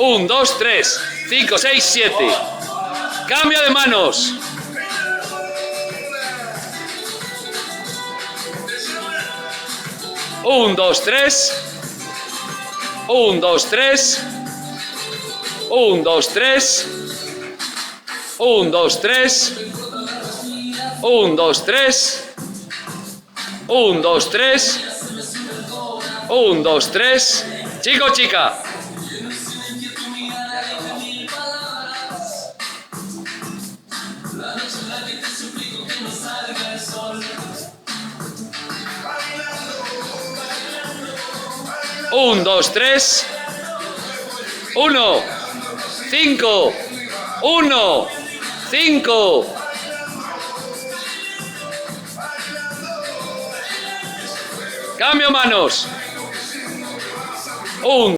1, 2, 3, 5, 6, 7. Cambio de manos. 1, 2, 3. 1, 2, 3. 1, 2, 3. 1, 2, 3. 1, 2, 3. 1, 2, 3. 1, 2, 3. Chico, chica. Un, dos, tres. 1, 5, 1, 5. Cambio manos. 1.